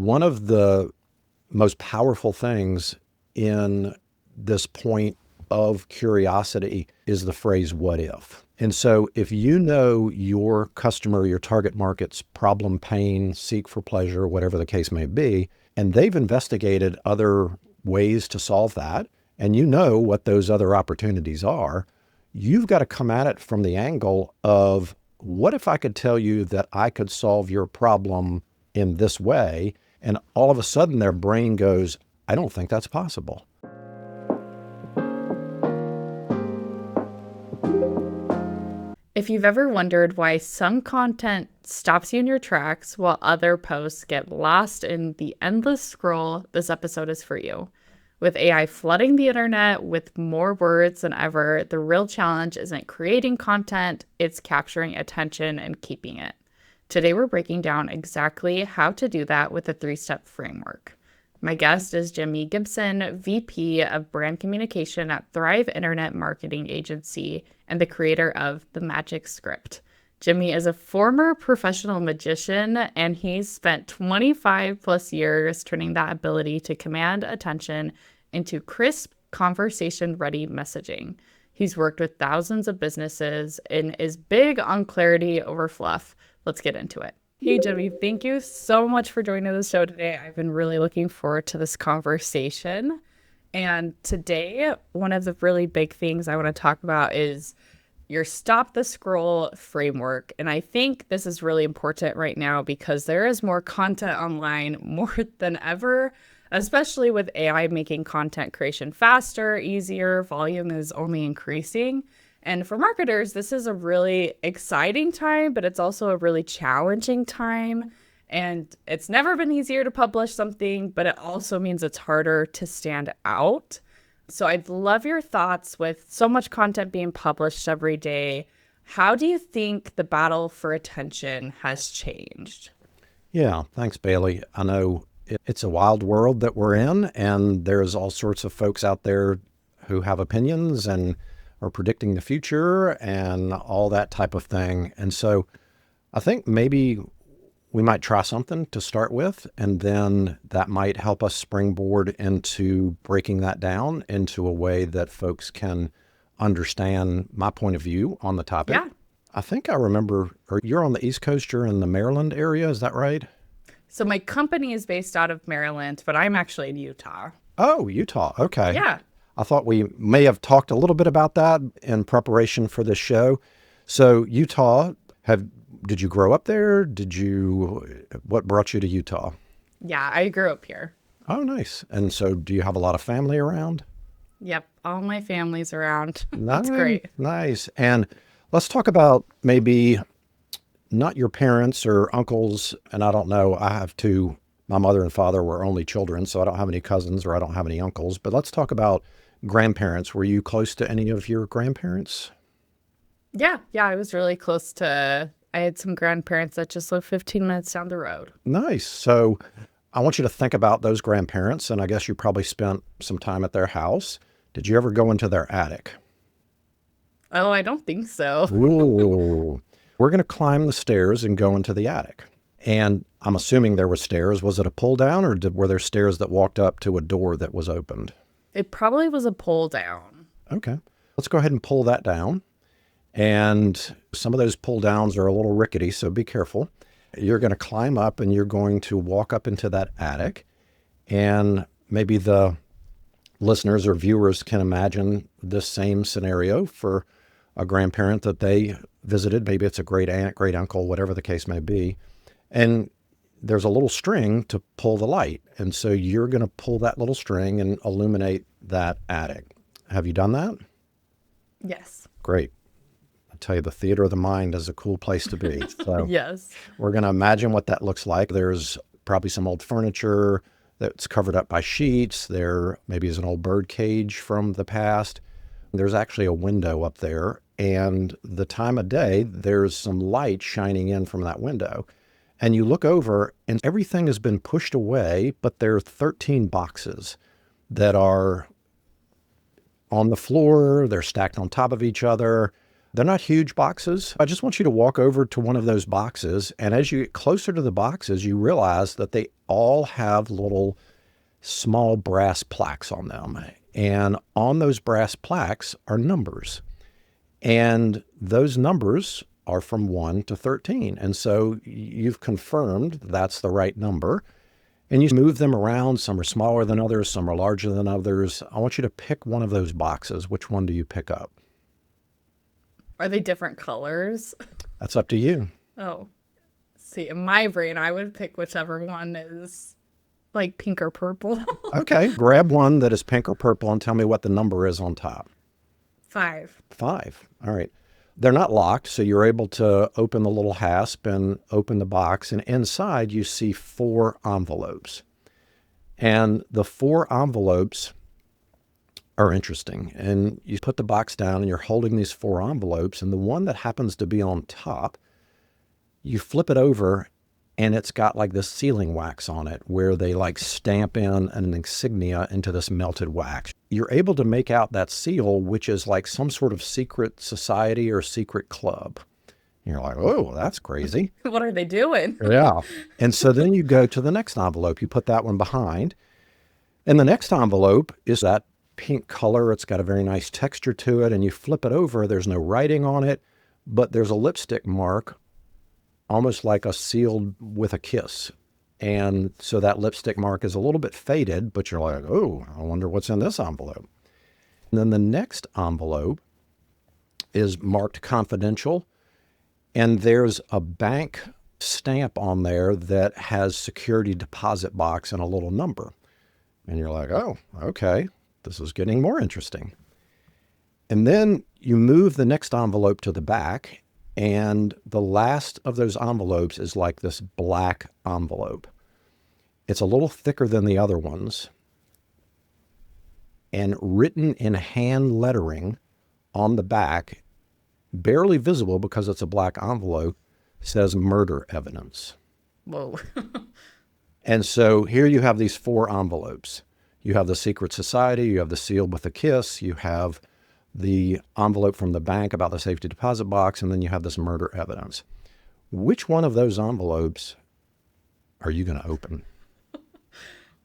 one of the most powerful things in this point of curiosity is the phrase, what if? And so if you know your customer, your target market's problem, pain, seek for pleasure, whatever the case may be, and they've investigated other ways to solve that, and you know what those other opportunities are, you've got to come at it from the angle of, what if I could tell you that I could solve your problem in this way? And all of a sudden their brain goes, I don't think that's possible. If you've ever wondered why some content stops you in your tracks while other posts get lost in the endless scroll, this episode is for you. With AI flooding the internet with more words than ever, the real challenge isn't creating content, it's capturing attention and keeping it. Today, we're breaking down exactly how to do that with a 3-step framework. My guest is Jimi Gibson, VP of Brand Communication at Thrive Internet Marketing Agency and the creator of The Magic Script. Jimi is a former professional magician, and he's spent 25 plus years turning that ability to command attention into crisp, conversation-ready messaging. He's worked with thousands of businesses and is big on clarity over fluff. Let's get into it. Hey, Jimi, thank you so much for joining the show today. I've been really looking forward to this conversation. And today, one of the really big things I want to talk about is your stop the scroll framework. And I think this is really important right now because there is more content online more than ever, especially with AI making content creation faster, easier, volume is only increasing. And for marketers, this is a really exciting time, but it's also a really challenging time. And it's never been easier to publish something, but it also means it's harder to stand out. So I'd love your thoughts with so much content being published every day. How do you think the battle for attention has changed? Yeah, thanks, Baylee. I know it's a wild world that we're in, and there's all sorts of folks out there who have opinions and are predicting the future and all that type of thing. And so I think maybe we might try something to start with, and then that might help us springboard into breaking that down into a way that folks can understand my point of view on the topic. Yeah. I think I remember, or you're on the East Coast, you're in the Maryland area, is that right? So my company is based out of Maryland, but I'm actually in Utah. Oh, Utah. Okay. Yeah. I thought we may have talked a little bit about that in preparation for this show. So Utah, did you grow up there? What brought you to Utah? Yeah, I grew up here. Oh, nice. And so do you have a lot of family around? Yep, all my family's around. Nice, That's great. Nice. And let's talk about maybe not your parents or uncles. And I don't know, I have two. My mother and father were only children, so I don't have any cousins or I don't have any uncles. But let's talk about grandparents. Were you close to any of your grandparents? Yeah, I was really close to, I had some grandparents that just lived 15 minutes down the road. Nice. So I want you to think about those grandparents, and I guess you probably spent some time at their house. Did you ever go into their attic? Oh, I don't think so. Ooh. We're going to climb the stairs and go into the attic. And I'm assuming there were stairs. Was it a pull down, or were there stairs that walked up to a door that was opened? It probably was a pull down. Okay. Let's go ahead and pull that down. And some of those pull downs are a little rickety, so be careful. You're going to climb up and you're going to walk up into that attic. And maybe the listeners or viewers can imagine this same scenario for a grandparent that they visited. Maybe it's a great aunt, great uncle, whatever the case may be. And there's a little string to pull the light. And so you're going to pull that little string and illuminate that attic. Have you done that? Yes. Great. I tell you, the theater of the mind is a cool place to be. So Yes. we're going to imagine what that looks like. There's probably some old furniture that's covered up by sheets. There maybe is an old bird cage from the past. There's actually a window up there. And the time of day, there's some light shining in from that window. And you look over and everything has been pushed away, but there are 13 boxes that are on the floor. They're stacked on top of each other. They're not huge boxes. I just want you to walk over to one of those boxes. And as you get closer to the boxes, you realize that they all have little small brass plaques on them. And on those brass plaques are numbers. And those numbers are from 1 to 13. And so you've confirmed that's the right number. And you move them around. Some are smaller than others. Some are larger than others. I want you to pick one of those boxes. Which one do you pick up? Are they different colors? That's up to you. Oh, see, in my brain, I would pick whichever one is like pink or purple. Okay. Grab one that is pink or purple and tell me what the number is on top. 5. 5. All right. They're not locked, so you're able to open the little hasp and open the box. And inside, you see 4 envelopes. And the 4 envelopes are interesting. And you put the box down and you're holding these 4 envelopes. And the one that happens to be on top, you flip it over and it's got like this sealing wax on it where they like stamp in an insignia into this melted wax. You're able to make out that seal, which is like some sort of secret society or secret club. And you're like, oh, that's crazy. What are they doing? Yeah. And so then you go to the next envelope. You put that one behind. And the next envelope is that pink color. It's got a very nice texture to it. And you flip it over. There's no writing on it, but there's a lipstick mark, almost like a sealed with a kiss. And so that lipstick mark is a little bit faded, but you're like, oh, I wonder what's in this envelope. And then the next envelope is marked confidential. And there's a bank stamp on there that has security deposit box and a little number. And you're like, oh, okay, this is getting more interesting. And then you move the next envelope to the back, and the last of those envelopes is like this black envelope. It's a little thicker than the other ones. And written in hand lettering on the back, barely visible because it's a black envelope, says murder evidence. Whoa. And so here you have these 4 envelopes. You have the secret society, you have the seal with a kiss, you have the envelope from the bank about the safety deposit box, and then you have this murder evidence. Which one of those envelopes are you going to open?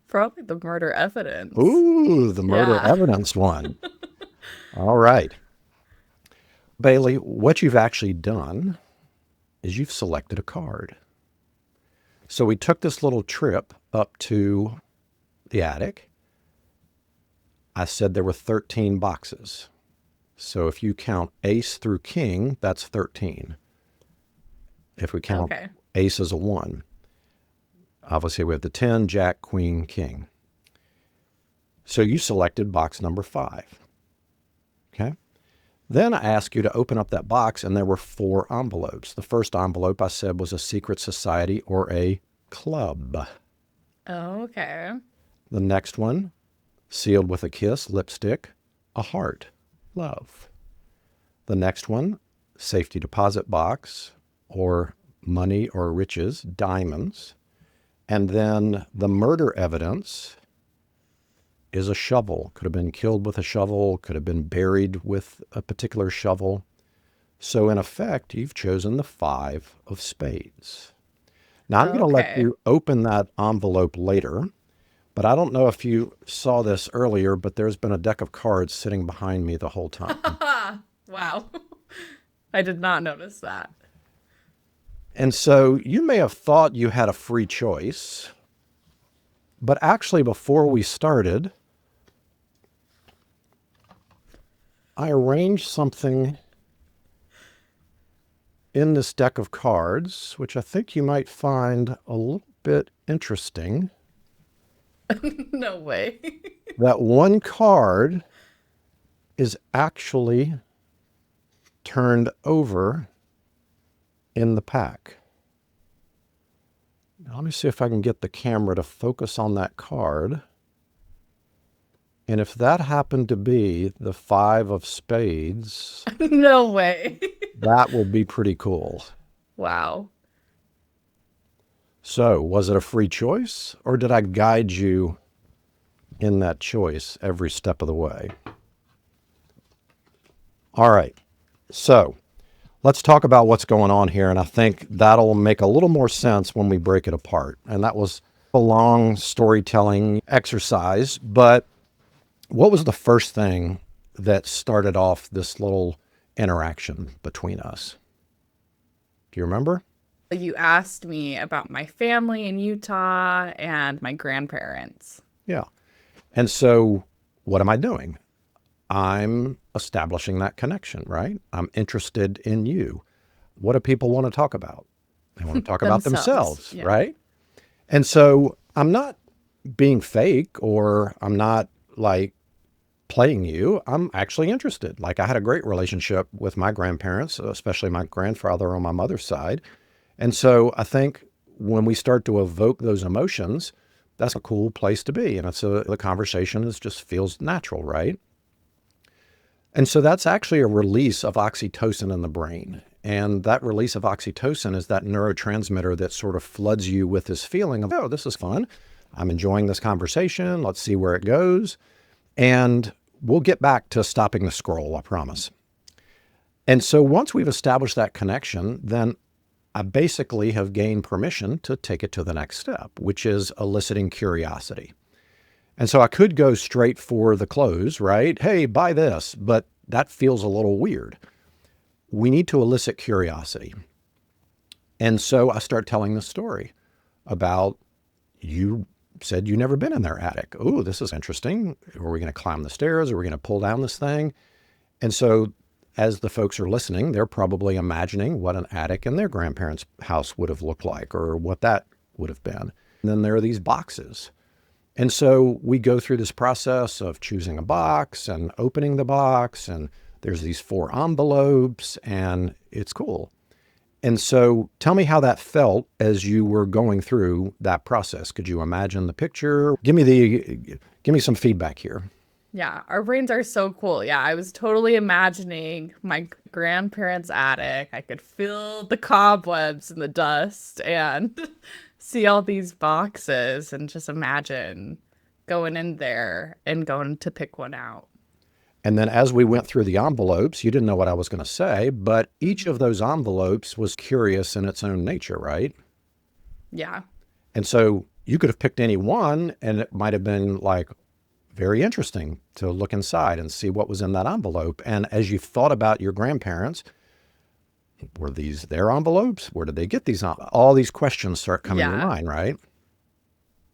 Probably the murder evidence. Ooh, the murder evidence one. All right. Baylee, what you've actually done is you've selected a card. So we took this little trip up to the attic. I said there were 13 boxes. So if you count ace through king, that's 13. If we count ace as a 1, obviously we have the 10, jack, queen, king. So you selected box number 5. Okay. Then I asked you to open up that box, and there were 4 envelopes. The first envelope I said was a secret society or a club. Oh, okay. The next one, sealed with a kiss, lipstick, a heart. Love. The next one, safety deposit box or money or riches, diamonds. And then the murder evidence is a shovel. Could have been killed with a shovel, could have been buried with a particular shovel. So in effect, you've chosen the 5 of spades. Now I'm going to let you open that envelope later. But I don't know if you saw this earlier, but there's been a deck of cards sitting behind me the whole time. Wow. I did not notice that. And so you may have thought you had a free choice, but actually before we started, I arranged something in this deck of cards, which I think you might find a little bit interesting. No way. That one card is actually turned over in the pack. Now, let me see if I can get the camera to focus on that card. And if that happened to be the 5 of spades, No way. that will be pretty cool. Wow. So, was it a free choice, or did I guide you in that choice every step of the way? All right. So let's talk about what's going on here. And I think that'll make a little more sense when we break it apart. And that was a long storytelling exercise. But what was the first thing that started off this little interaction between us? Do you remember? You asked me about my family in Utah and my grandparents. Yeah. And so what am I doing? I'm establishing that connection, right? I'm interested in you. What do people want to talk about? They want to talk about Themselves. themselves, Yeah. right? And so I'm not being fake or I'm not like playing you. I'm actually interested. Like I had a great relationship with my grandparents, especially my grandfather on my mother's side. And so I think when we start to evoke those emotions, that's a cool place to be. And the conversation just feels natural, right? And so that's actually a release of oxytocin in the brain. And that release of oxytocin is that neurotransmitter that sort of floods you with this feeling of, oh, this is fun. I'm enjoying this conversation. Let's see where it goes. And we'll get back to stopping the scroll, I promise. And so once we've established that connection, then I basically have gained permission to take it to the next step, which is eliciting curiosity. And so I could go straight for the close, right? Hey, buy this, but that feels a little weird. We need to elicit curiosity. And so I start telling the story about you said you never been in their attic. Oh, this is interesting. Are we going to climb the stairs? Are we going to pull down this thing? And so as the folks are listening, they're probably imagining what an attic in their grandparents' house would have looked like or what that would have been. And then there are these boxes. And so we go through this process of choosing a box and opening the box, and there's these 4 envelopes, and it's cool. And so tell me how that felt as you were going through that process. Could you imagine the picture? Give me some feedback here. Yeah, our brains are so cool. Yeah, I was totally imagining my grandparents' attic. I could feel the cobwebs and the dust and see all these boxes and just imagine going in there and going to pick one out. And then as we went through the envelopes, you didn't know what I was going to say, but each of those envelopes was curious in its own nature, right? Yeah. And so you could have picked any one and it might have been like very interesting to look inside and see what was in that envelope. And as you thought about your grandparents, were these their envelopes? Where did they get these? All these questions start coming to your Yeah. mind, right?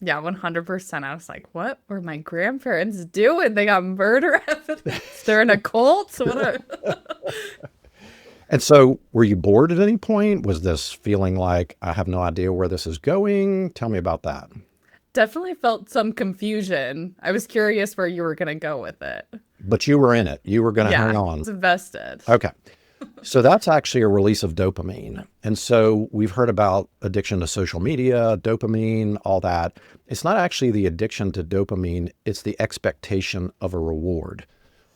Yeah, 100%. I was like, what were my grandparents doing? They got murder evidence. They're in a cult. What are... And so were you bored at any point? Was this feeling like, I have no idea where this is going? Tell me about that. Definitely felt some confusion. I was curious where you were going to go with it. But you were in it. You were going to Yeah, hang I on. was invested. Okay. So that's actually a release of dopamine. And so we've heard about addiction to social media, dopamine, all that. It's not actually the addiction to dopamine, it's the expectation of a reward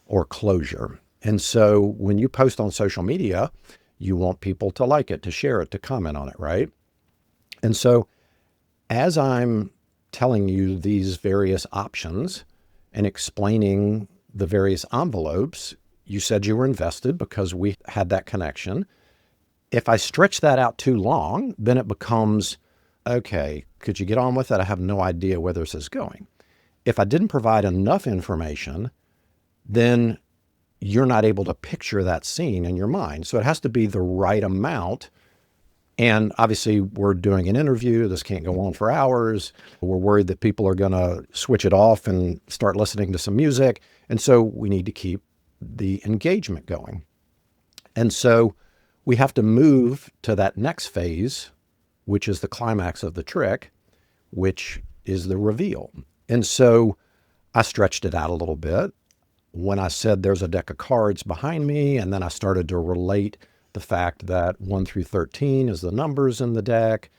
or closure. And so when you post on social media, you want people to like it, to share it, to comment on it, right? And so as I'm telling you these various options and explaining the various envelopes, you said you were invested because we had that connection. If I stretch that out too long, then it becomes, okay, could you get on with it? I have no idea where this is going. If I didn't provide enough information, then you're not able to picture that scene in your mind. So it has to be the right amount. And obviously, we're doing an interview. This can't go on for hours. We're worried that people are going to switch it off and start listening to some music. And so we need to keep the engagement going. And so we have to move to that next phase, which is the climax of the trick, which is the reveal. And so I stretched it out a little bit when I said there's a deck of cards behind me, and then I started to relate the fact that 1 through 13 is the numbers in the deck.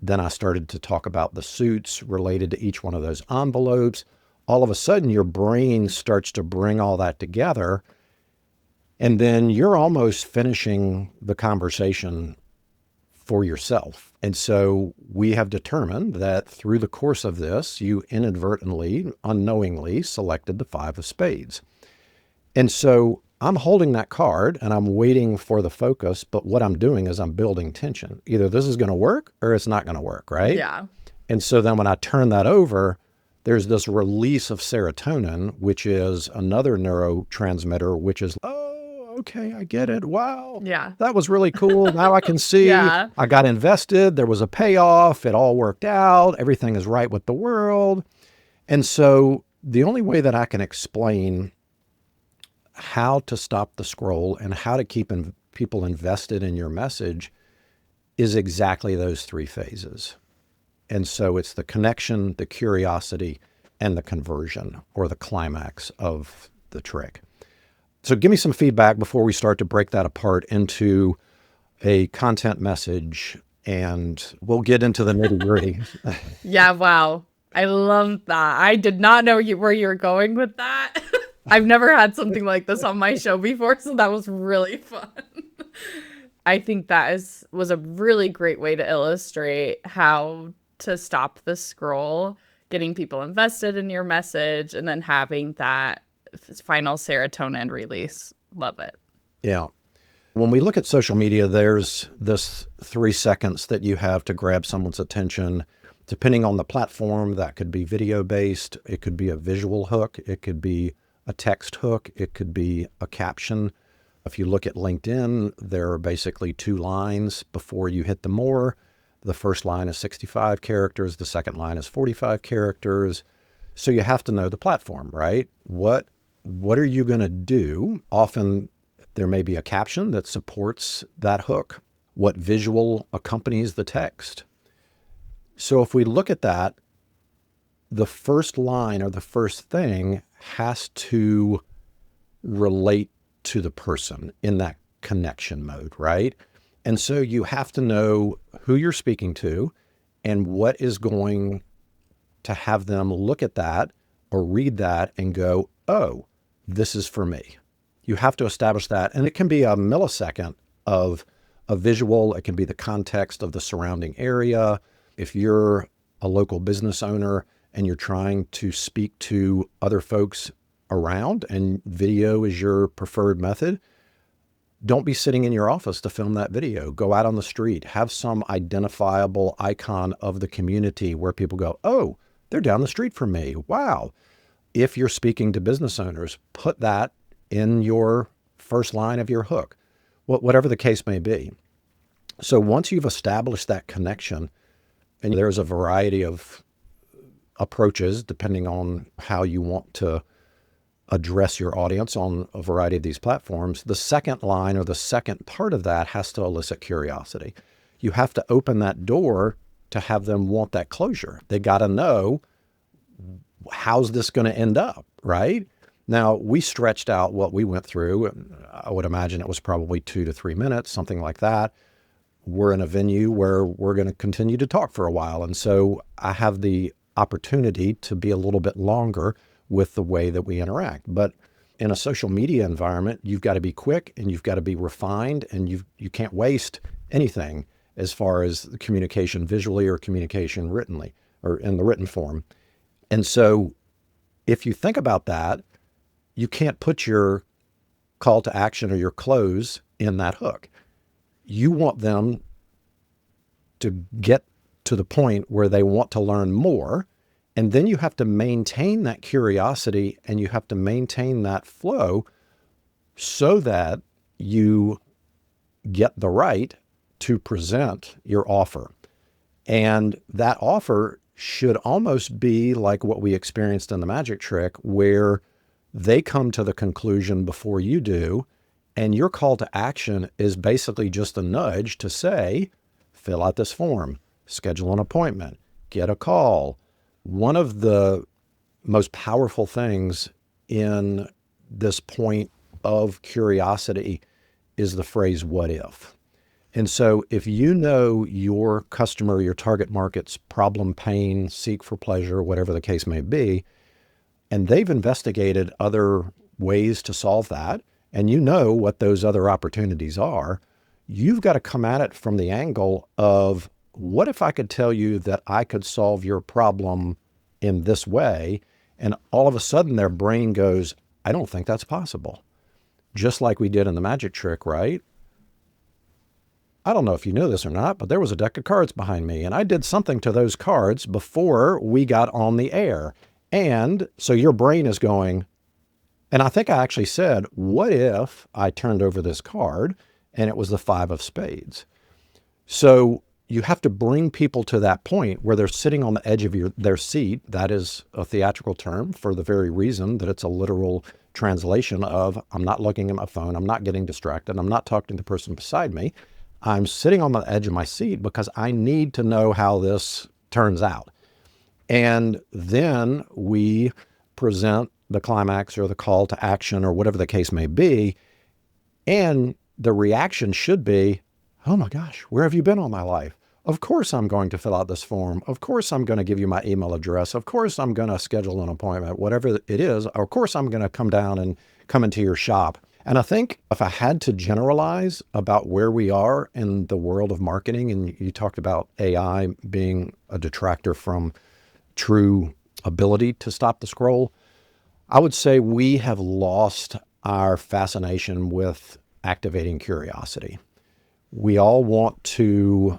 Then I started to talk about the suits related to each one of those envelopes. All of a sudden, your brain starts to bring all that together, and then you're almost finishing the conversation for yourself. And so we have determined that through the course of this, you inadvertently, unknowingly selected the 5 of spades. And so I'm holding that card and I'm waiting for the focus, but what I'm doing is I'm building tension. Either this is going to work or it's not going to work, right? Yeah. And so then when I turn that over, there's this release of serotonin, which is another neurotransmitter, which is, oh, okay, I get it. Wow, Yeah. that was really cool. Now I can see Yeah. I got invested. There was a payoff. It all worked out. Everything is right with the world. And so the only way that I can explain how to stop the scroll and how to keep people invested in your message is exactly those three phases. And so it's the connection, the curiosity, and the conversion, or the climax of the trick. So give me some feedback before we start to break that apart into a content message, and we'll get into the nitty-gritty. Yeah. Wow. I love that. I did not know where you were going with that. I've never had something like this on my show before, so that was really fun. I think that was a really great way to illustrate how to stop the scroll, getting people invested in your message, and then having that final serotonin release. Love it. Yeah. When we look at social media, there's this 3 seconds that you have to grab someone's attention. Depending on the platform, that could be video-based, it could be a visual hook, it could be a text hook, it could be a caption. If you look at LinkedIn, there are basically 2 lines before you hit the more. The first line is 65 characters, the second line is 45 characters. So you have to know the platform, right? What are you going to do? Often there may be a caption that supports that hook. What visual accompanies the text? So if we look at that, the first line or the first thing has to relate to the person in that connection mode, right? And so you have to know who you're speaking to and what is going to have them look at that or read that and go, oh, this is for me. You have to establish that. And it can be a millisecond of a visual. It can be the context of the surrounding area. If you're a local business owner and you're trying to speak to other folks around and video is your preferred method, don't be sitting in your office to film that video. Go out on the street. Have some identifiable icon of the community where people go, oh, they're down the street from me. Wow. If you're speaking to business owners, put that in your first line of your hook, whatever the case may be. So once you've established that connection, and there's a variety of approaches depending on how you want to address your audience on a variety of these platforms, the second line or the second part of that has to elicit curiosity. You have to open that door to have them want that closure. They got to know, how's this going to end up, right? Now, we stretched out what we went through. I would imagine it was probably 2 to 3 minutes, something like that. We're in a venue where we're going to continue to talk for a while. And so I have the opportunity to be a little bit longer with the way that we interact. But in a social media environment, you've got to be quick and you've got to be refined, and you can't waste anything as far as the communication visually or communication writtenly or in the written form. And so if you think about that, you can't put your call to action or your close in that hook. You want them to get to the point where they want to learn more. And then you have to maintain that curiosity and you have to maintain that flow so that you get the right to present your offer. And that offer should almost be like what we experienced in the magic trick, where they come to the conclusion before you do. And your call to action is basically just a nudge to say, fill out this form, schedule an appointment, get a call. One of the most powerful things in this point of curiosity is the phrase, what if? And so if you know your customer, your target market's problem, pain, seek for pleasure, whatever the case may be, and they've investigated other ways to solve that, and you know what those other opportunities are, you've got to come at it from the angle of, what if I could tell you that I could solve your problem in this way? And all of a sudden their brain goes, I don't think that's possible. just like we did in the magic trick, right? I don't know if you know this or not, but there was a deck of cards behind me, and I did something to those cards before we got on the air. And so your brain is going, and I think I actually said, what if I turned over this card and it was the 5 of spades? So you have to bring people to that point where they're sitting on the edge of their seat. That is a theatrical term for the very reason that it's a literal translation of, I'm not looking at my phone, I'm not getting distracted, I'm not talking to the person beside me. I'm sitting on the edge of my seat because I need to know how this turns out. And then we present the climax or the call to action or whatever the case may be. And the reaction should be, oh my gosh, where have you been all my life? Of course I'm going to fill out this form. Of course I'm going to give you my email address. Of course I'm going to schedule an appointment, whatever it is. Of course I'm going to come down and come into your shop. And I think if I had to generalize about where we are in the world of marketing, and you talked about AI being a detractor from true ability to stop the scroll, I would say we have lost our fascination with activating curiosity. We all want to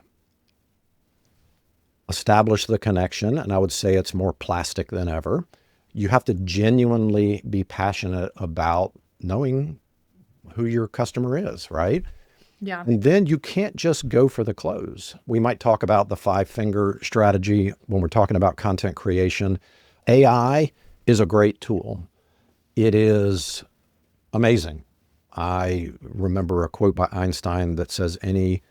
establish the connection, and I would say it's more plastic than ever. You have to genuinely be passionate about knowing who your customer is, right? Yeah. And then you can't just go for the close. We might talk about the 5-finger strategy when we're talking about content creation. AI is a great tool. It is amazing. I remember a quote by Einstein that says any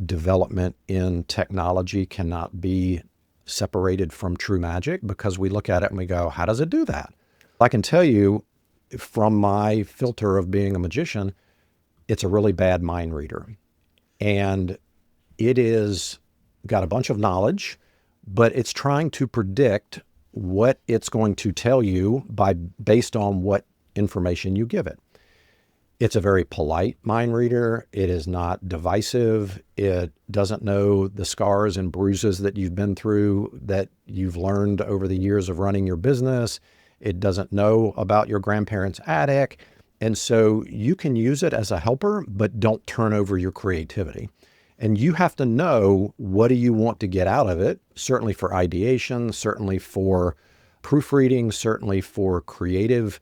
development in technology cannot be separated from true magic, because we look at it and we go, how does it do that? I can tell you from my filter of being a magician, it's a really bad mind reader. And it is got a bunch of knowledge, but it's trying to predict what it's going to tell you based on what information you give it. It's a very polite mind reader. It is not divisive. It doesn't know the scars and bruises that you've been through, that you've learned over the years of running your business. It doesn't know about your grandparents' attic. And so you can use it as a helper, but don't turn over your creativity. And you have to know, what do you want to get out of it? Certainly for ideation, certainly for proofreading, certainly for creative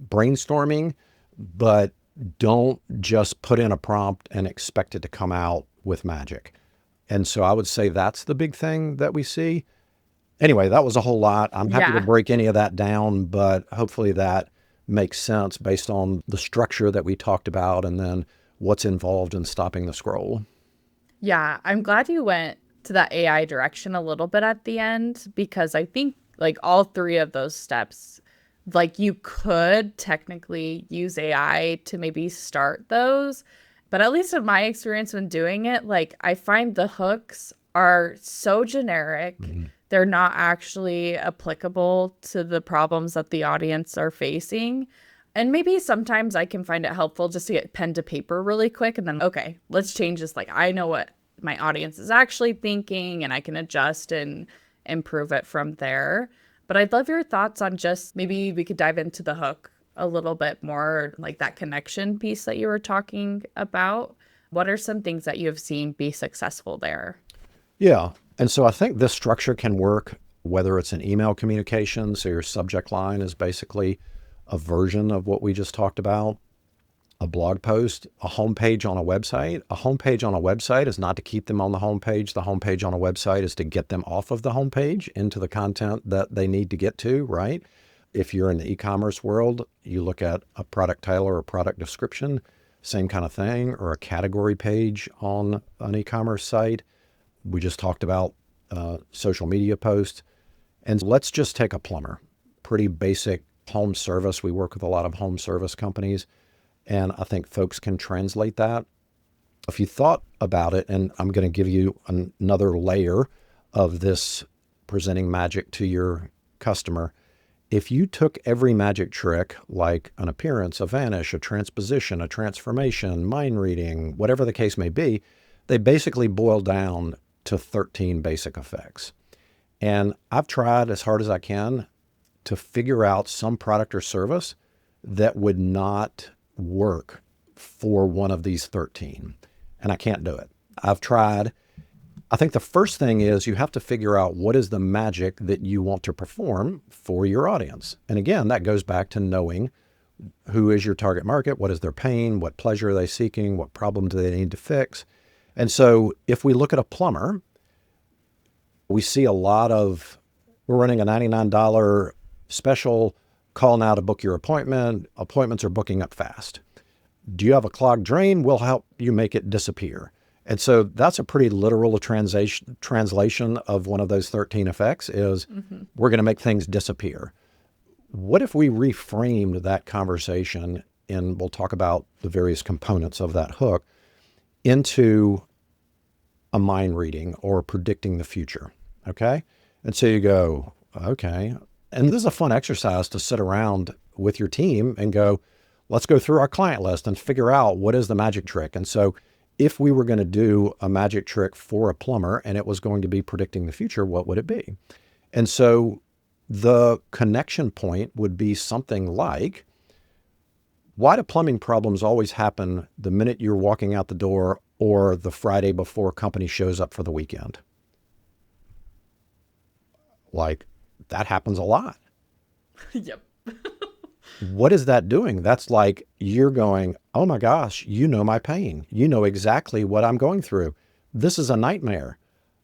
brainstorming, but don't just put in a prompt and expect it to come out with magic. And so I would say that's the big thing that we see. Anyway, that was a whole lot. I'm happy to Yeah. break any of that down, but hopefully that makes sense based on the structure that we talked about and then what's involved in stopping the scroll. Yeah, I'm glad you went to that AI direction a little bit at the end, because I think like all 3 of those steps, like you could technically use AI to maybe start those. But at least in my experience when doing it, like I find the hooks are so generic. They're not actually applicable to the problems that the audience are facing. And maybe sometimes I can find it helpful just to get pen to paper really quick and then, okay, let's change this. Like I know what my audience is actually thinking and I can adjust and improve it from there. But I'd love your thoughts on just maybe we could dive into the hook a little bit more, like that connection piece that you were talking about. What are some things that you have seen be successful there? Yeah. And so I think this structure can work whether it's an email communication. So your subject line is basically a version of what we just talked about, a blog post, a homepage on a website. A homepage on a website is not to keep them on the homepage. The homepage on a website is to get them off of the homepage into the content that they need to get to, right? If you're in the e-commerce world, you look at a product title or a product description, same kind of thing, or a category page on an e-commerce site. We just talked about social media posts. And let's just take a plumber, pretty basic home service. We work with a lot of home service companies, and I think folks can translate that. If you thought about it, and I'm going to give you another layer of this presenting magic to your customer. If you took every magic trick, like an appearance, a vanish, a transposition, a transformation, mind reading, whatever the case may be, they basically boil down to 13 basic effects. And I've tried as hard as I can to figure out some product or service that would not work for one of these 13, and I can't do it. I've tried. I think the first thing is you have to figure out what is the magic that you want to perform for your audience. And again, that goes back to knowing who is your target market, what is their pain, what pleasure are they seeking, what problem do they need to fix. And so if we look at a plumber, we see a lot of, we're running a $99 special, call now to book your appointment. Appointments are booking up fast. Do you have a clogged drain? We'll help you make it disappear. And so that's a pretty literal translation of one of those 13 effects is we're going to make things disappear. What if we reframed that conversation, and we'll talk about the various components of that hook, into a mind reading or predicting the future, okay? And so you go, okay. And this is a fun exercise to sit around with your team and go, let's go through our client list and figure out what is the magic trick. And so if we were going to do a magic trick for a plumber and it was going to be predicting the future, what would it be? And so the connection point would be something like, why do plumbing problems always happen the minute you're walking out the door or the Friday before company shows up for the weekend? Like, that happens a lot. Yep. What is that doing? That's like you're going, oh my gosh, you know my pain. You know exactly what I'm going through. This is a nightmare.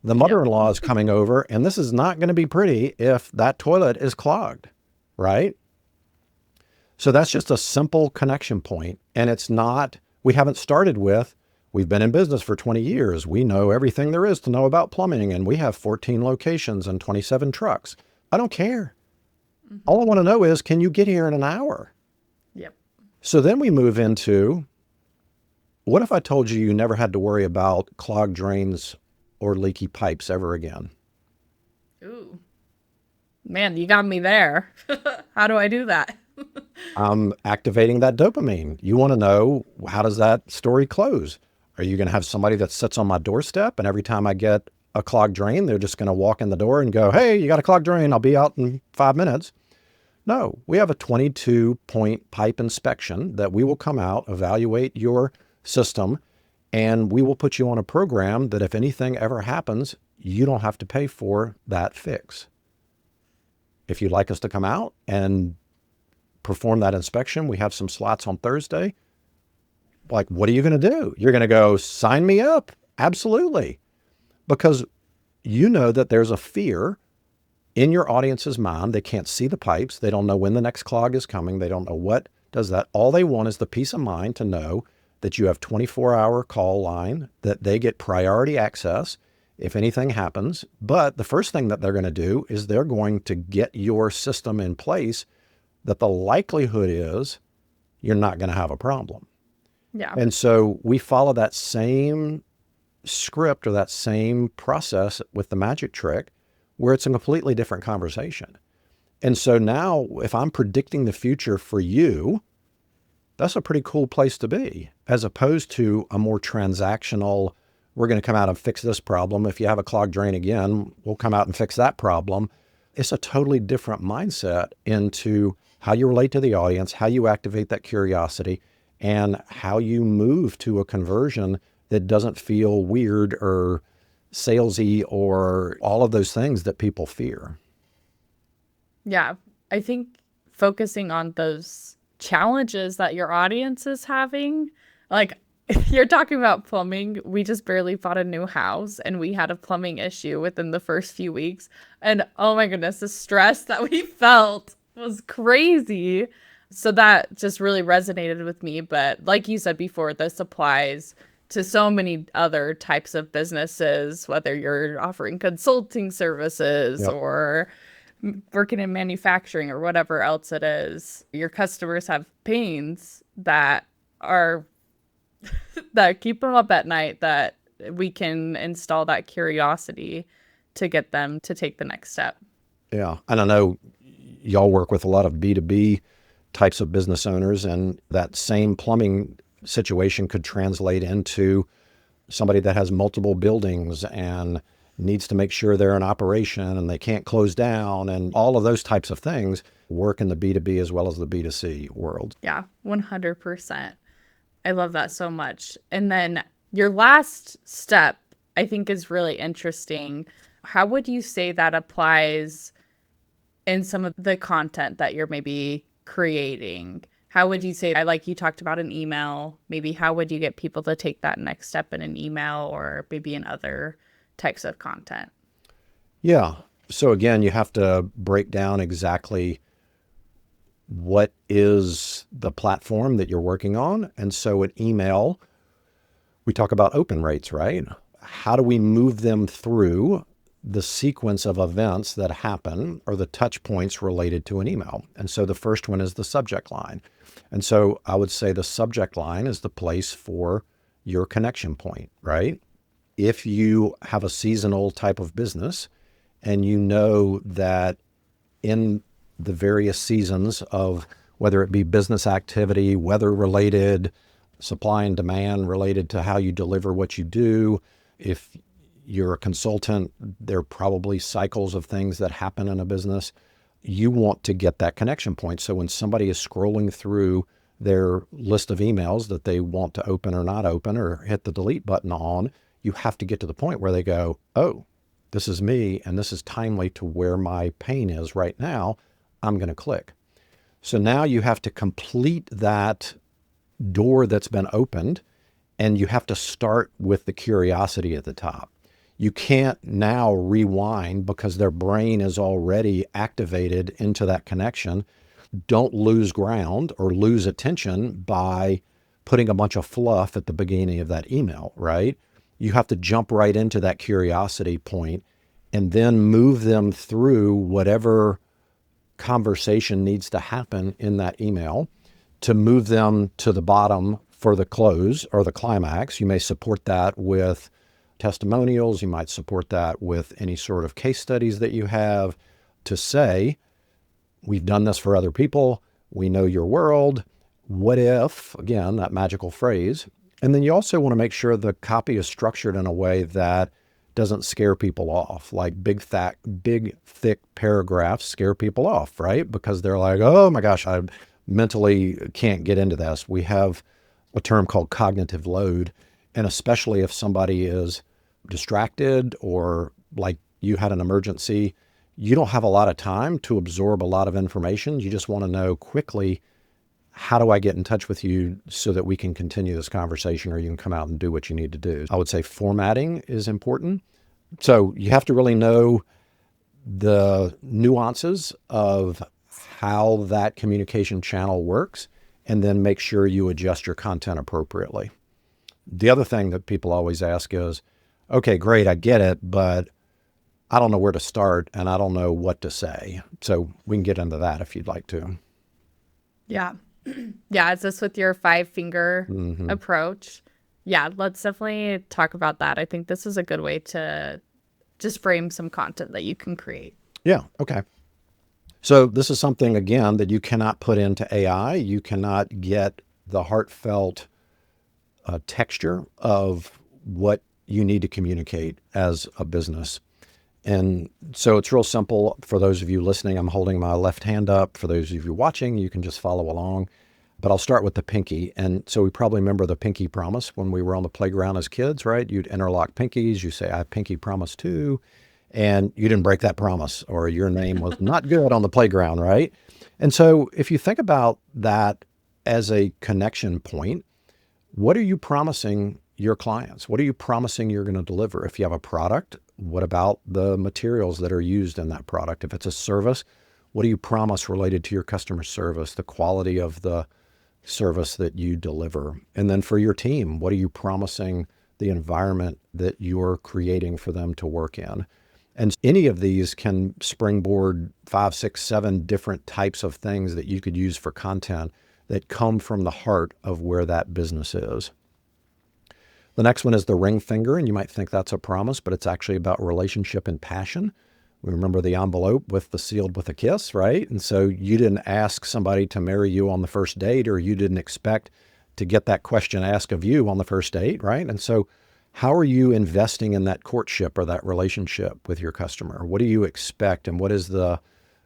The mother-in-law is coming over, and this is not going to be pretty if that toilet is clogged, right? So that's just a simple connection point. And it's not, we haven't started with, we've been in business for 20 years. We know everything there is to know about plumbing, and we have 14 locations and 27 trucks. I don't care. All I want to know is, can you get here in an hour? Yep. So then we move into, what if I told you you never had to worry about clogged drains or leaky pipes ever again? Ooh. Man, you got me there. How do I do that? I'm activating that dopamine. You want to know, how does that story close? Are you going to have somebody that sits on my doorstep and every time I get a clogged drain, they're just going to walk in the door and go, hey, you got a clogged drain. I'll be out in 5 minutes. No, we have a 22-point pipe inspection that we will come out, evaluate your system, and we will put you on a program that if anything ever happens, you don't have to pay for that fix. If you'd like us to come out and perform that inspection, we have some slots on Thursday. Like, what are you going to do? You're going to go, sign me up. Absolutely. Because you know that there's a fear in your audience's mind. They can't see the pipes. They don't know when the next clog is coming. They don't know what does that. All they want is the peace of mind to know that you have 24-hour call line, that they get priority access if anything happens. But the first thing that they're going to do is they're going to get your system in place that the likelihood is you're not going to have a problem. Yeah. And so we follow that same script or that same process with the magic trick, where it's a completely different conversation. And so now if I'm predicting the future for you, that's a pretty cool place to be, as opposed to a more transactional, we're going to come out and fix this problem. If you have a clogged drain again, we'll come out and fix that problem. It's a totally different mindset into how you relate to the audience, how you activate that curiosity, and how you move to a conversion that doesn't feel weird or salesy or all of those things that people fear. Yeah. I think focusing on those challenges that your audience is having, like you're talking about plumbing. We just barely bought a new house and we had a plumbing issue within the first few weeks. And oh my goodness, the stress that we felt was crazy. So that just really resonated with me. But like you said before, this applies to so many other types of businesses, whether you're offering consulting services or working in manufacturing or whatever else it is. Your customers have pains that are that keep them up at night, that we can install that curiosity to get them to take the next step. Yeah. And I know y'all work with a lot of B2B types of business owners, and that same plumbing situation could translate into somebody that has multiple buildings and needs to make sure they're in operation and they can't close down, and all of those types of things work in the B2B as well as the B2C world. Yeah, 100%. I love that so much. And then your last step, I think, is really interesting. How would you say that applies in some of the content that you're maybe creating? How would you say, like you talked about an email, maybe how would you get people to take that next step in an email or maybe in other types of content? Yeah. So again, you have to break down exactly what is the platform that you're working on. And so an email, we talk about open rates, right? How do we move them through the sequence of events that happen or the touch points related to an email? And so the first one is the subject line. And so I would say the subject line is the place for your connection point, right? If you have a seasonal type of business and you know that in the various seasons of whether it be business activity, weather related, supply and demand related to how you deliver what you do, if you're a consultant, there are probably cycles of things that happen in a business. You want to get that connection point. So when somebody is scrolling through their list of emails that they want to open or not open or hit the delete button on, you have to get to the point where they go, oh, this is me and this is timely to where my pain is right now. I'm going to click. So now you have to complete that door that's been opened, and you have to start with the curiosity at the top. You can't now rewind because their brain is already activated into that connection. Don't lose ground or lose attention by putting a bunch of fluff at the beginning of that email, right? You have to jump right into that curiosity point and then move them through whatever conversation needs to happen in that email to move them to the bottom for the close or the climax. You may support that with testimonials. You might support that with any sort of case studies that you have to say, we've done this for other people. We know your world. What if, again, that magical phrase. And then you also want to make sure the copy is structured in a way that doesn't scare people off. Like big, thick paragraphs scare people off, right? Because they're like, oh my gosh, I mentally can't get into this. We have a term called cognitive load. And especially if somebody is distracted or like you had an emergency, you don't have a lot of time to absorb a lot of information. You just want to know quickly, how do I get in touch with you so that we can continue this conversation or you can come out and do what you need to do? I would say formatting is important. So you have to really know the nuances of how that communication channel works and then make sure you adjust your content appropriately. The other thing that people always ask is, okay, great, I get it, but I don't know where to start and I don't know what to say. So we can get into that if you'd like to. Yeah. Yeah. Is this with your 5-finger approach? Yeah. Let's definitely talk about that. I think this is a good way to just frame some content that you can create. Yeah. Okay. So this is something, again, that you cannot put into AI. You cannot get the heartfelt texture of what you need to communicate as a business. And so it's real simple. For those of you listening, I'm holding my left hand up. For those of you watching, you can just follow along. But I'll start with the pinky. And so we probably remember the pinky promise when we were on the playground as kids, right? You'd interlock pinkies. You say, I pinky promise too. And you didn't break that promise, or your name was not good on the playground, right? And so if you think about that as a connection point, what are you promising your clients? What are you promising you're going to deliver? If you have a product, what about the materials that are used in that product? If it's a service, what do you promise related to your customer service, the quality of the service that you deliver? And then for your team, what are you promising the environment that you're creating for them to work in? And any of these can springboard 5, 6, 7 different types of things that you could use for content that come from the heart of where that business is. The next one is the ring finger, and you might think that's a promise, but it's actually about relationship and passion. We remember the envelope with the sealed with a kiss, right? And so you didn't ask somebody to marry you on the first date, or you didn't expect to get that question asked of you on the first date, right? And so How are you investing in that courtship or that relationship with your customer? What do you expect, and what is the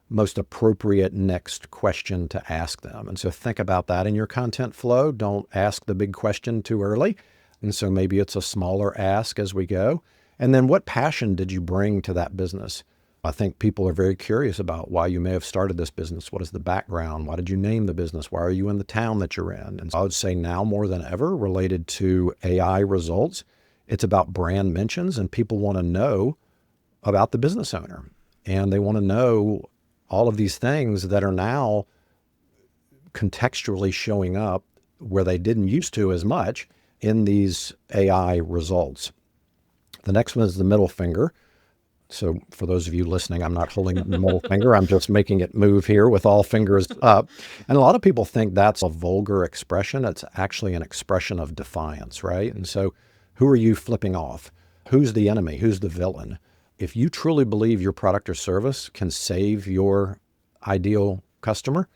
most appropriate next question to ask them? And so think about that in your content flow. Don't ask the big question too early. And so maybe it's a smaller ask as we go. And then what passion did you bring to that business? I think people are very curious about why you may have started this business. What is the background? Why did you name the business? Why are you in the town that you're in? And so I would say now more than ever, related to AI results, it's about brand mentions, and people want to know about the business owner. And they want to know all of these things that are now contextually showing up where they didn't used to as much in these AI results. The next one is the middle finger. So for those of you listening, I'm not holding the middle finger. I'm just making it move here with all fingers up. And a lot of people think that's a vulgar expression. It's actually an expression of defiance, right? And so who are you flipping off? Who's the enemy? Who's the villain? If you truly believe your product or service can save your ideal customer,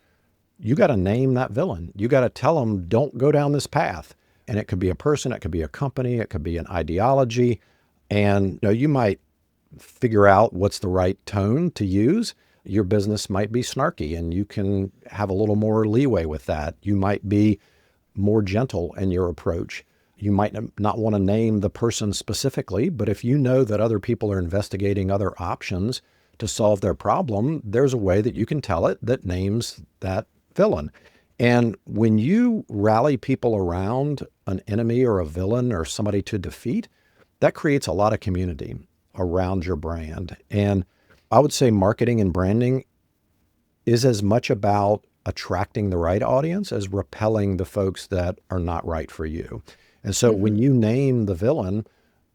you got to name that villain. You got to tell them, don't go down this path. And it could be a person, it could be a company, it could be an ideology. And you might figure out what's the right tone to use. Your business might be snarky, and you can have a little more leeway with that. You might be more gentle in your approach. You might not want to name the person specifically, but if you know that other people are investigating other options to solve their problem, there's a way that you can tell it that names that villain. And when you rally people around an enemy or a villain or somebody to defeat, that creates a lot of community around your brand. And I would say marketing and branding is as much about attracting the right audience as repelling the folks that are not right for you. And so when you name the villain,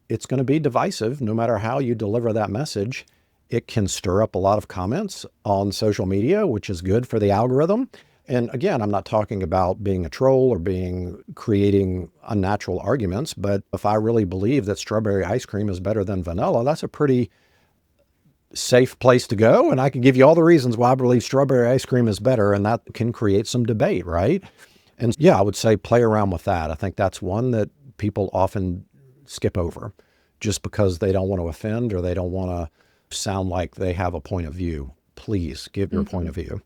it's going to be divisive no matter how you deliver that message. It can stir up a lot of comments on social media, which is good for the algorithm. And again, I'm not talking about being a troll or creating unnatural arguments, but if I really believe that strawberry ice cream is better than vanilla, that's a pretty safe place to go. And I can give you all the reasons why I believe strawberry ice cream is better, and that can create some debate, right? And yeah, I would say play around with that. I think that's one that people often skip over just because they don't want to offend or they don't want to sound like they have a point of view. Please give your point of view.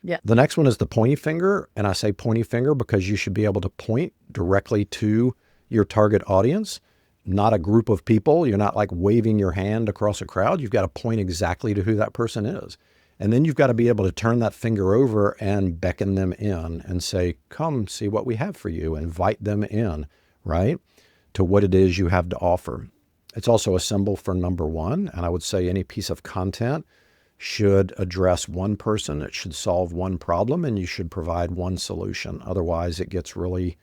Yeah. The next one is the pointy finger. And I say pointy finger because you should be able to point directly to your target audience, not a group of people. You're not like waving your hand across a crowd. You've got to point exactly to who that person is. And then you've got to be able to turn that finger over and beckon them in and say, come see what we have for you. Invite them in, right, to what it is you have to offer. It's also a symbol for number one. And I would say any piece of content should address one person. It should solve one problem, and you should provide one solution. Otherwise, it gets really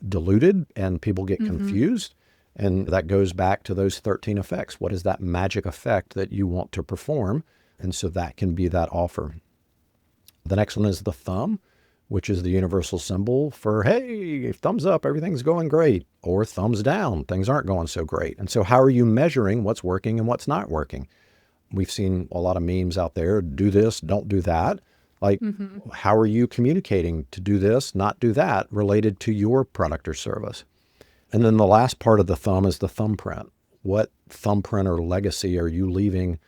diluted and people get confused. And that goes back to those 13 effects. What is that magic effect that you want to perform? And so that can be that offer. The next one is the thumb, which is the universal symbol for, hey, thumbs up, everything's going great, or thumbs down, things aren't going so great. And so how are you measuring what's working and what's not working? We've seen a lot of memes out there, do this, don't do that. Like, how are you communicating to do this, not do that, related to your product or service? And then the last part of the thumb is the thumbprint. What thumbprint or legacy are you leaving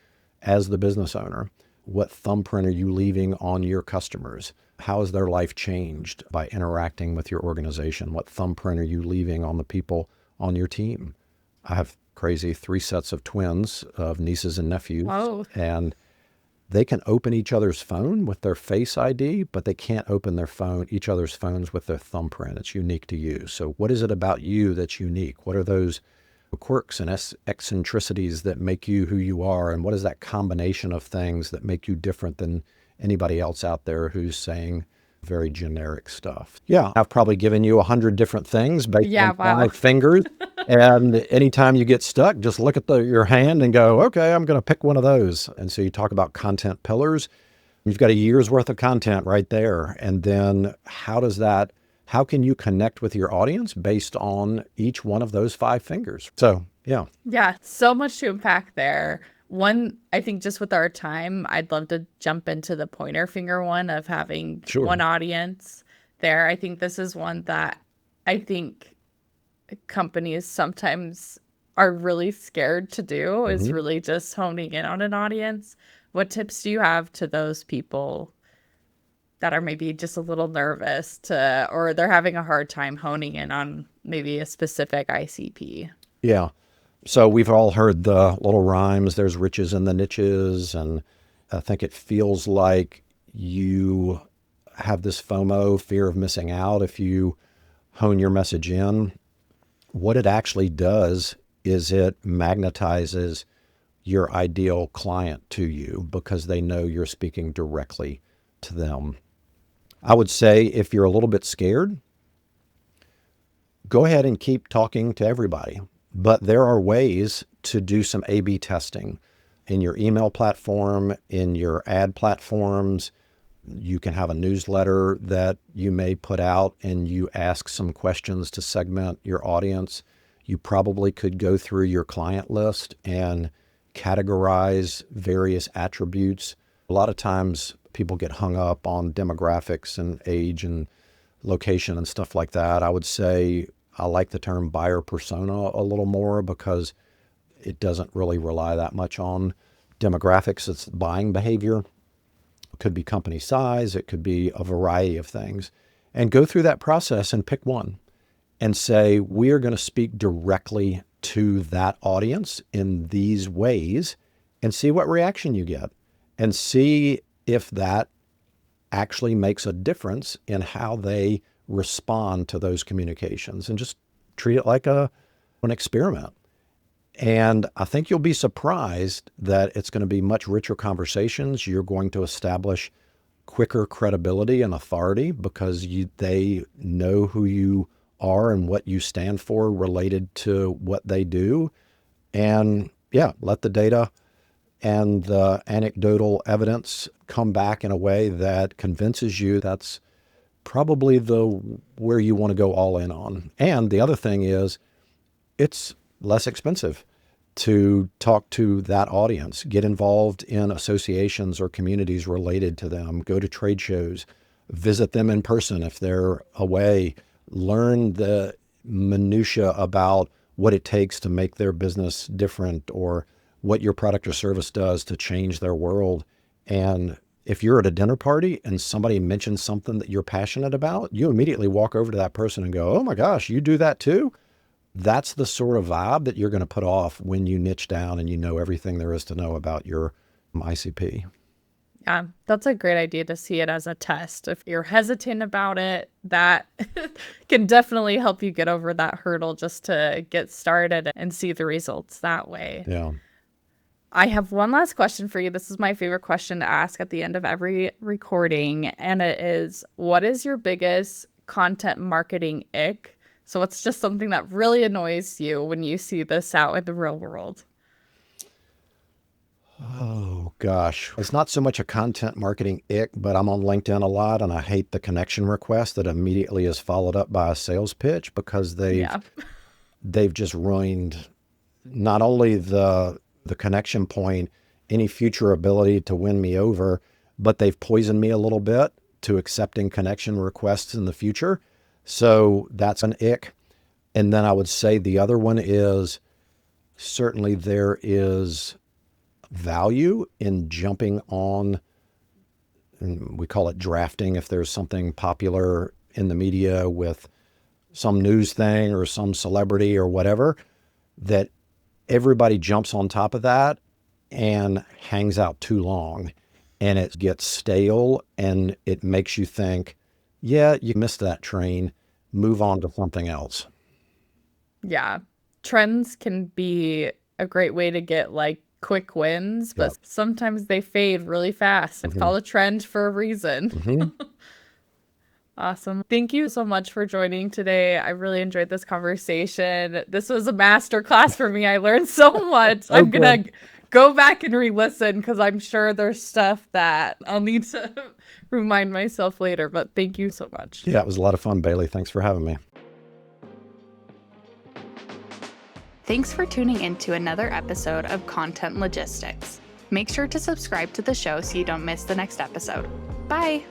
as the business owner? What thumbprint are you leaving on your customers? How has their life changed by interacting with your organization? What thumbprint are you leaving on the people on your team? I have crazy 3 sets of twins, of nieces and nephews. Whoa. And they can open each other's phone with their Face ID, but they can't open each other's phones with their thumbprint. It's unique to you. So what is it about you that's unique? What are those quirks and eccentricities that make you who you are? And what is that combination of things that make you different than anybody else out there who's saying very generic stuff? Yeah, I've probably given you 100 different things based on wow. 5 fingers. And anytime you get stuck, just look at your hand and go, okay, I'm going to pick one of those. And so you talk about content pillars. You've got a year's worth of content right there. And then how can you connect with your audience based on each one of those 5 fingers? So, yeah. Yeah, so much to unpack there. One, I think just with our time, I'd love to jump into the pointer finger one of having one audience there. I think this is one that I think companies sometimes are really scared to do is Mhm. really just honing in on an audience. What tips do you have to those people that are maybe just a little nervous to, or they're having a hard time honing in on maybe a specific ICP? Yeah. So we've all heard the little rhymes, there's riches in the niches. And I think it feels like you have this FOMO, fear of missing out, if you hone your message in. What it actually does is it magnetizes your ideal client to you because they know you're speaking directly to them. I would say if you're a little bit scared, go ahead and keep talking to everybody. But there are ways to do some A/B testing in your email platform, in your ad platforms. You can have a newsletter that you may put out and you ask some questions to segment your audience. You probably could go through your client list and categorize various attributes. A lot of times people get hung up on demographics and age and location and stuff like that. I would say I like the term buyer persona a little more because it doesn't really rely that much on demographics. It's buying behavior. It could be company size. It could be a variety of things. And go through that process and pick one and say, we are going to speak directly to that audience in these ways and see what reaction you get and see if that actually makes a difference in how they respond to those communications, and just treat it like an experiment. And I think you'll be surprised that it's going to be much richer conversations. You're going to establish quicker credibility and authority because they know who you are and what you stand for related to what they do. And yeah, let the data and the anecdotal evidence come back in a way that convinces you that's probably where you want to go all in on. And the other thing is it's less expensive to talk to that audience, get involved in associations or communities related to them, go to trade shows, visit them in person if they're away, learn the minutia about what it takes to make their business different or what your product or service does to change their world. And if you're at a dinner party and somebody mentions something that you're passionate about, you immediately walk over to that person and go, oh my gosh, you do that too? That's the sort of vibe that you're going to put off when you niche down and you know everything there is to know about your ICP. Yeah, that's a great idea to see it as a test. If you're hesitant about it, that can definitely help you get over that hurdle just to get started and see the results that way. Yeah. I have one last question for you. This is my favorite question to ask at the end of every recording, and it is, what is your biggest content marketing ick? So it's just something that really annoys you when you see this out in the real world. Oh gosh. It's not so much a content marketing ick, but I'm on LinkedIn a lot and I hate the connection request that immediately is followed up by a sales pitch because Yeah. they've just ruined not only the connection point, any future ability to win me over, but they've poisoned me a little bit to accepting connection requests in the future. So that's an ick. And then I would say the other one is certainly there is value in jumping on, and we call it drafting, if there's something popular in the media with some news thing or some celebrity or whatever, that everybody jumps on top of that and hangs out too long and it gets stale and it makes you think, yeah, you missed that train, move on to something else. Yeah. Trends can be a great way to get like quick wins, Yeah. but sometimes they fade really fast. It's called a trend for a reason. Mm-hmm. Awesome. Thank you so much for joining today. I really enjoyed this conversation. This was a master class for me. I learned so much. I'm going to go back and re-listen because I'm sure there's stuff that I'll need to remind myself later. But thank you so much. Yeah, it was a lot of fun, Baylee. Thanks for having me. Thanks for tuning in to another episode of Content Logistics. Make sure to subscribe to the show so you don't miss the next episode. Bye!